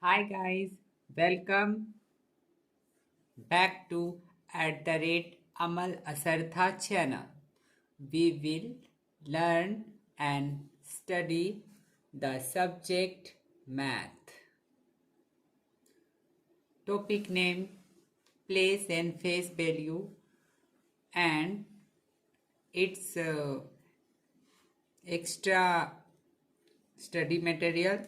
Hi guys, welcome back to @Amal Asartha channel. We will learn and study the subject math. Topic name, place and face value and its extra study material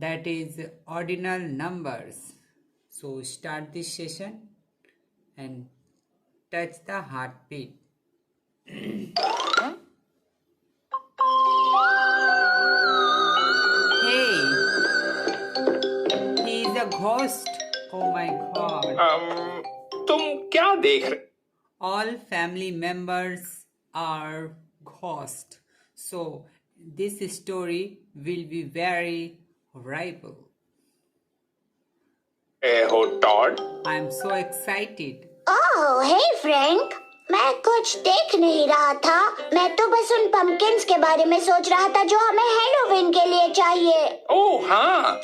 that is ordinal numbers. So start this session and touch the heartbeat. Hey, he is a ghost. Oh my god. तुम क्या देख रहे? All family members are ghosts. So this story will be very horrible. हो टॉड? I am so excited. Oh, hey Frank, मैं कुछ देख नहीं रहा था। मैं तो बस उन पम्पकिंस के बारे में सोच रहा था जो हमें हैलोवीन के लिए चाहिए। ओह हाँ,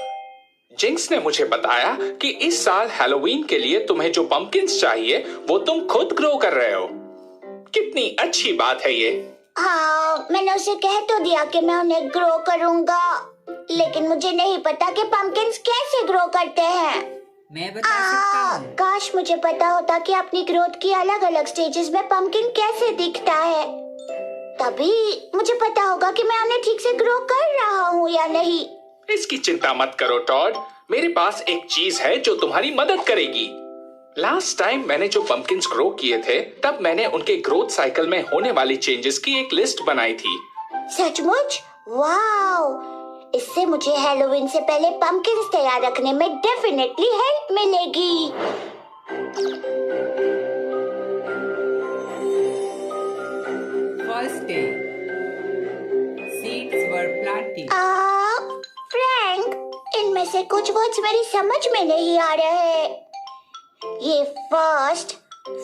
जिंक्स ने मुझे बताया कि इस साल हैलोवीन के लिए तुम्हें जो पम्पकिंस चाहिए वो तुम खुद ग्रो कर रहे हो। कितनी अच्छी बात है ये। हाँ, मैंने उसे कह तो दिया कि मैं उन्हें ग्रो करूँगा, लेकिन मुझे नहीं पता कि पम्पकिंस कैसे ग्रो करते हैं। मैं बता सकता हूँ। काश मुझे पता होता कि अपनी ग्रोथ की अलग अलग स्टेजेस में पम्पकिन कैसे दिखता है। तभी मुझे पता होगा कि मैं उन्हें ठीक से ग्रो कर रहा हूँ या नहीं। इसकी चिंता मत करो टॉड, मेरे पास एक चीज है जो तुम्हारी मदद करेगी। लास्ट टाइम मैंने जो पम्पकिंस ग्रो किए थे तब मैंने उनके ग्रोथ साइकिल में होने वाली चेंजेस की एक लिस्ट बनाई थी। सचमुच? वाओ! इससे मुझे हैलोवीन से पहले पम्पकिंस तैयार रखने में डेफिनेटली हेल्प मिलेगी। First day, seeds were planted. Frank, इनमें से कुछ वर्ड्स मेरी समझ में नहीं आ रहे। ये फर्स्ट,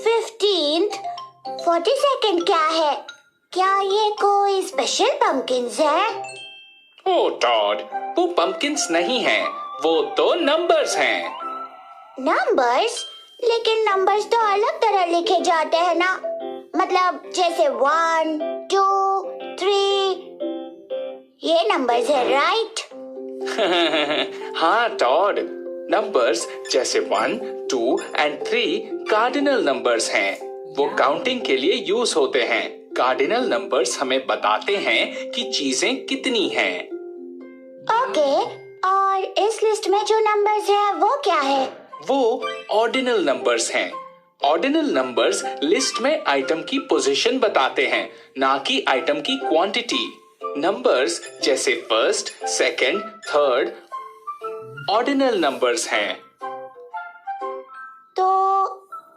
15th, 42nd क्या है? क्या ये कोई स्पेशल पम्पकिंस है? ओह टॉड, वो पम्पकिंस नहीं हैं, वो तो नंबर्स हैं। नंबर्स? लेकिन नंबर्स तो अलग तरह लिखे जाते हैं ना, मतलब जैसे 1, 2, 3। ये नंबर्स है, राइट? हाँ टॉड, नंबर्स जैसे 1, 2 एंड 3 कार्डिनल नंबर्स हैं। वो काउंटिंग के लिए यूज होते हैं। कार्डिनल नंबर्स हमें बताते हैं कि चीजें कितनी हैं। ओके, और इस लिस्ट में जो नंबर्स है वो क्या है? वो ऑर्डिनल नंबर्स हैं। ऑर्डिनल नंबर्स लिस्ट में आइटम की पोजीशन बताते हैं, ना कि आइटम की क्वांटिटी। नंबर्स जैसे first, second, third ordinal numbers हैं। तो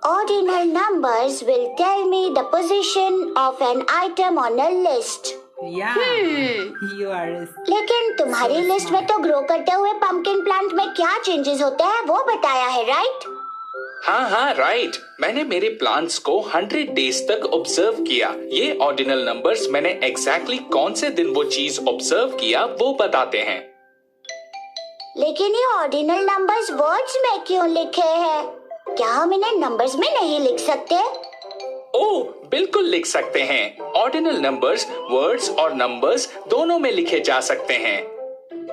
ordinal numbers will tell me the position of an item on a list. Yeah, you are. लेकिन तुम्हारी लिस्ट में तो ग्रो करते हुए पंपकिन प्लांट में क्या चेंजेस होते हैं वो बताया है, राइट? हाँ राइट, मैंने मेरे प्लांट्स को 100 डेज तक ऑब्जर्व किया। ये ऑर्डिनल नंबर्स मैंने एग्जैक्टली कौन से दिन वो चीज ऑब्जर्व किया वो बताते हैं। लेकिन ये ऑर्डिनल नंबर्स वर्ड्स में क्यों लिखे हैं? क्या हम इन्हें नंबर्स में नहीं लिख सकते? ओह बिल्कुल लिख सकते हैं। ऑर्डिनल नंबर्स वर्ड्स और नंबर्स दोनों में लिखे जा सकते हैं।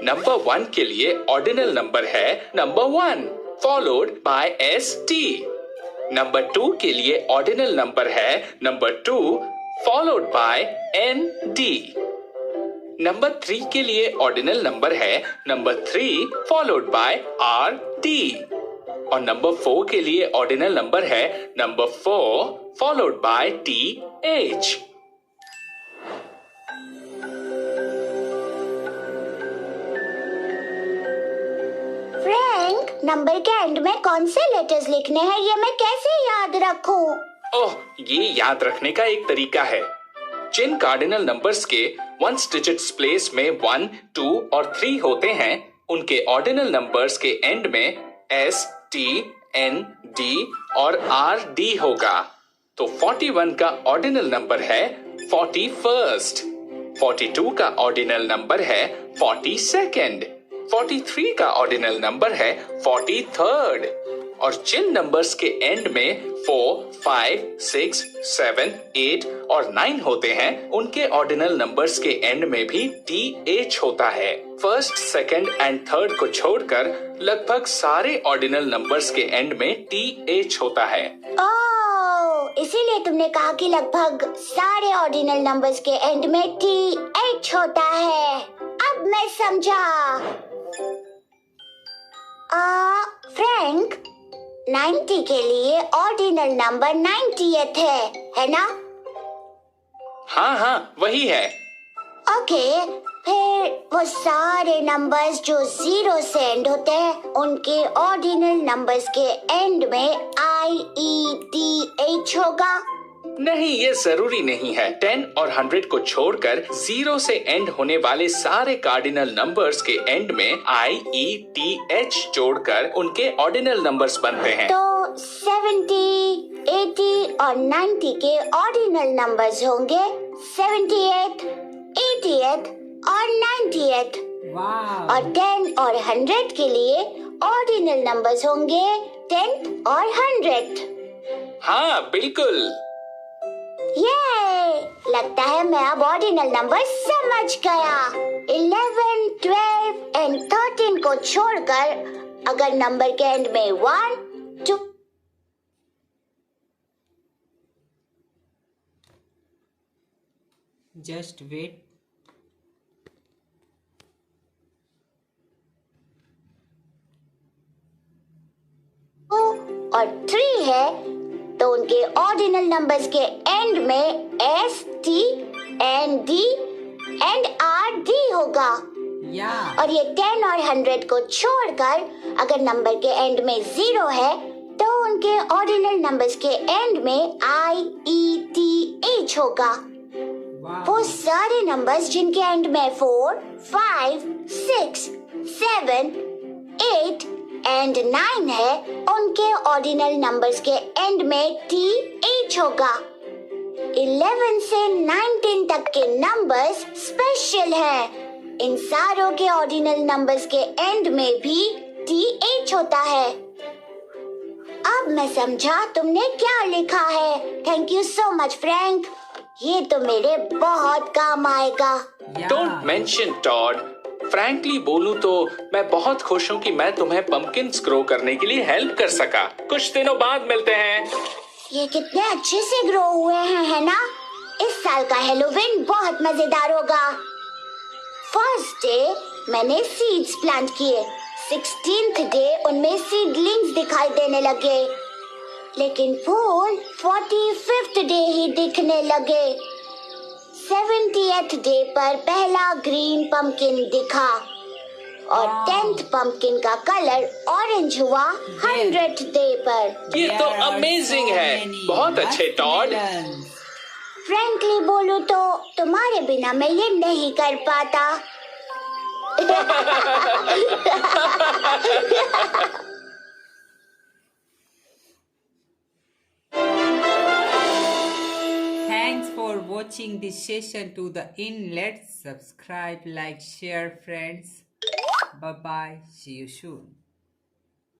नंबर 1 के लिए ऑर्डिनल नंबर है number 1 followed by ST। Number 2 के लिए ऑर्डिनल नंबर है number 2 followed by ND। Number 3 के लिए ऑर्डिनल नंबर है नंबर 3 फॉलोड बाय RD। और नंबर 4 के लिए ऑर्डिनल नंबर है number 4 followed by TH। Frank, number के एंड में कौन से लेटर्स लिखने हैं ये मैं कैसे याद रखूं? ओह, ये याद रखने का एक तरीका है। जिन कार्डिनल नंबर्स के वंस डिजिट्स प्लेस में 1, 2 और 3 होते हैं, उनके ऑर्डिनल नंबर्स के एंड में S, T, N, D और RD होगा। तो 41 का ऑर्डिनल नंबर है 41st, 42 का ऑर्डिनल नंबर है 42nd, 43 का ऑर्डिनल नंबर है 43rd और जिन नंबर्स के एंड में 4, 5, 6, 7, 8 और 9 होते हैं उनके ऑर्डिनल नंबर्स के एंड में भी TH होता है। फर्स्ट, सेकंड एंड थर्ड को छोड़कर लगभग सारे ऑर्डिनल नंबर्स के एंड में TH होता है। ओह, इसीलिए तुमने कहा कि लगभग सारे ऑर्डिनल नंबर्स के एंड में TH होता है। अब मैं समझा। फ्रैंक, 90 के लिए ऑर्डिनल नंबर 90th है ना? हाँ, वही है। ओके, फिर वो सारे नंबर्स जो 0 से एंड होते हैं उनके ऑर्डिनल नंबर्स के एंड में IETH होगा? नहीं, ये जरूरी नहीं है। 10 और 100 को छोड़कर 0 से एंड होने वाले सारे कार्डिनल नंबर्स के एंड में IETH जोड़कर उनके ऑर्डिनल नंबर्स बनते हैं। तो 70, 80 और 90 के ऑर्डिनल नंबर्स होंगे 78th, 80th और 90th। वाह! और 10 और 100 के लिए ऑर्डिनल नंबर्स होंगे 10th और 100th। हाँ, बिल्कुल। ये लगता है मैं अब ऑर्डिनल नंबर समझ गया। 11, 12 एंड 13 को छोड़कर अगर नंबर के एंड में 1, 2 जस्ट वेट। और 3 है तो उनके ऑर्डिनल नंबर्स के एंड में S, T, N, D and R, D होगा। या और ये 10 और 100 को छोड़कर अगर नंबर के एंड में 0 है तो उनके ऑर्डिनल नंबर्स के एंड में IETH होगा। वो सारे नंबर्स जिनके एंड में 4, 5, 6, 7, 8 एंड 9 है उनके ऑर्डिनल नंबर्स के एंड में TH होगा। 11 से 19 तक के नंबर्स स्पेशल हैं। इन सारों के ऑर्डिनल नंबर्स के एंड में भी TH होता है। अब मैं समझा तुमने क्या लिखा है। Thank you so much Frank, ये तो मेरे बहुत काम आएगा। Don't mention Tod. फ्रैंकली बोलूं तो मैं बहुत खुश हूँ कि मैं तुम्हें पम्पकिन्स ग्रो करने के लिए हेल्प कर सका। कुछ दिनों बाद मिलते हैं। ये कितने अच्छे से ग्रो हुए हैं, है ना? इस साल का हेलोवीन बहुत मजेदार होगा। फर्स्ट डे मैंने सीड्स प्लांट किए। 16th डे उनमें सीडलिंग्स दिखाई देने लगे, लेकिन फूल 45th डे ही दिखने लगे। 70th डे पर पहला ग्रीन पंपकिन दिखा और 10th पंपकिन का कलर ऑरेंज हुआ 100th डे पर। ये तो अमेजिंग है। बहुत अच्छे टॉड। फ्रैंकली बोलूं तो तुम्हारे बिना मैं ये नहीं कर पाता। Thanks for watching this session to the end. Let's subscribe, like, share, friends. Bye bye. See you soon.